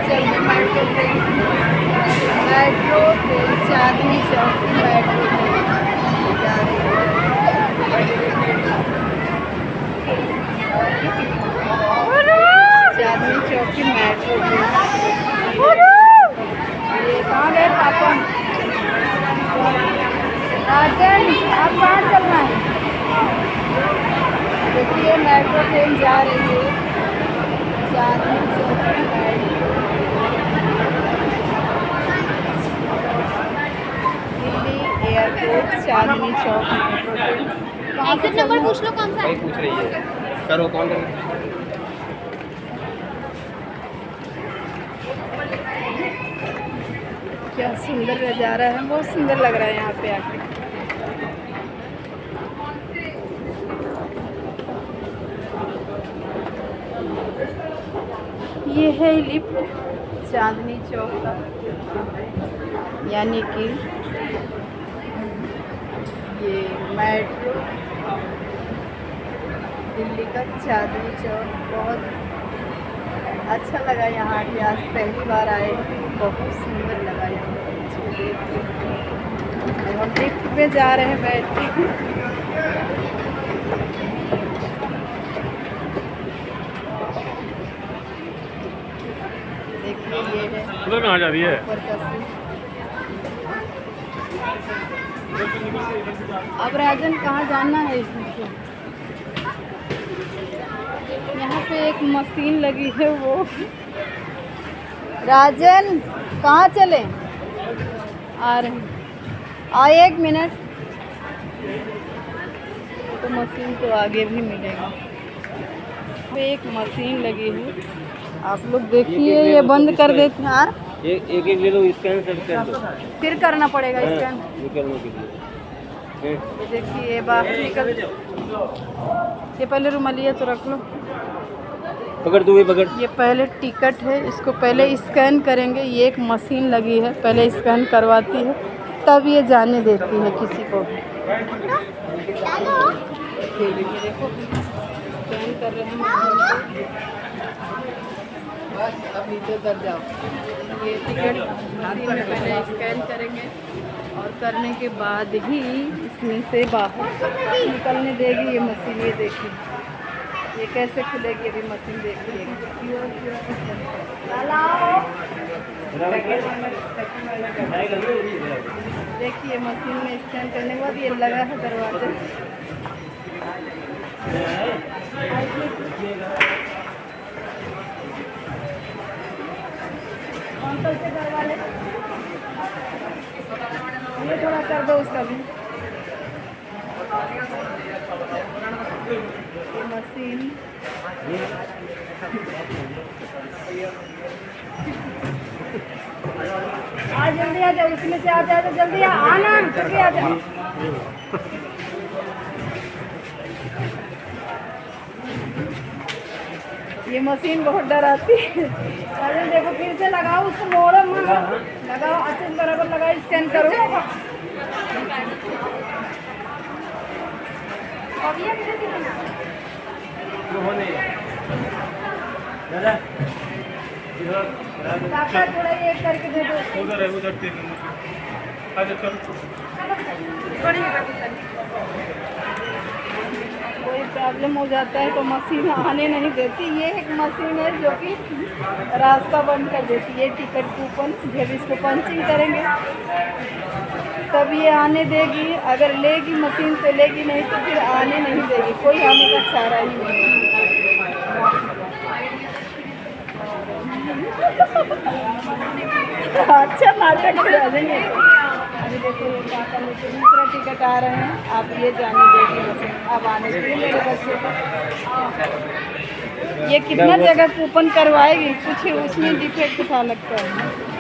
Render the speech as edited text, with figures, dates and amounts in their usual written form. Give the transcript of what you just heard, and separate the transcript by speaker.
Speaker 1: चल रही metro train Chandni Chowk की मेट्रो ट्रेन जा रही है। चांदनी चौक की मेट्रो ट्रेन। ये कहाँ गए पापा? राजन आप कहाँ चलना है? देखिए मेट्रो ट्रेन जा रही है चांदनी चौक की metro. Delhi airport Chandni Chowk metro train. कहाँ से
Speaker 2: नंबर पूछ लो कौन सा
Speaker 3: भाई पूछ रही है, करो कौन कर।
Speaker 1: क्या सुंदर नज़ारा है, बहुत सुंदर लग रहा है यहाँ पे आके। ये है लिफ्ट चांदनी चौक का, यानी कि ये मेट्रो दिल्ली का चांदनी चौक। बहुत अच्छा लगा यहाँ आके, आज पहली बार आए, बहुत सुंदर लगा यहाँ पे देख के। हम लिफ्ट पे जा रहे हैं बैठ के। देखिए ये है
Speaker 3: उधर कहाँ जा रही है?
Speaker 1: ऊपर का सीन। अब राजन कहाँ जाना है इसमें से? यहाँ पे एक मशीन लगी है वो। राजन कहाँ चले? आ रहे हैं, आए 1 मिनट। तो मशीन तो आगे भी मिलेगा। पे एक मशीन लगी है, आप लोग देखिए। ये बंद कर देते हैं। हाँ
Speaker 3: एक एक ले लो, स्कैन कर दो,
Speaker 1: फिर करना पड़ेगा स्कैन।
Speaker 3: निकलने के लिए।
Speaker 1: ये देखिए ये बाहर निकल। ये पहले रुमालिया तो रख लो,
Speaker 3: पकड़ दो, पकड़।
Speaker 1: ये पहले टिकट है, इसको पहले स्कैन करेंगे। ये एक मशीन लगी है, पहले स्कैन करवाती है तब ये जाने देती है किसी को भी। देखो स्कैन कर रहे हैं मशीन को। अभी तो कर जाओ। ये टिकट मशीन में पहले स्कैन करेंगे और करने के बाद ही इसमें से बाहर निकलने देगी ये मशीन। ये देखिए ये कैसे खुलेगी, अभी मशीन देखिए। देखिए मशीन में स्कैन करने के बाद ये लगा है दरवाजा। से करवा ले, ये थोड़ा कर दो उसका भी। मशीन आ जल्दी आ जाओ, उसमें से आ जाओ तो जल्दी आना, जल्दी आ जाओ। ये मशीन बहुत डराती है। अरे देखो फिर से लगाओ, उसको मोड़ो मत, लगाओ अच्छे से बराबर लगाओ, स्कैन करो। थोड़ा ये करके दे दो।
Speaker 3: उधर है, उधर 3 नंबर। अच्छा चलो,
Speaker 1: कोई प्रॉब्लम हो जाता है तो मशीन आने नहीं देती। ये एक मशीन है जो कि रास्ता बंद कर देती है। टिकट कूपन जब इसको पंचिंग करेंगे तब ये आने देगी। अगर लेगी मशीन तो लेगी, नहीं तो फिर आने नहीं देगी। कोई आने का चारा ही नहीं। अच्छा नाटक करा देंगे। अभी देखो ये काका लेके दूसरा टिकट आ रहे हैं। आप ये जाने देगी मशीन, अब आने दीजिए मेरे बच्चे को। ये कितना जगह कूपन करवाएगी, कुछ उसमें डिफेक्ट था लगता है।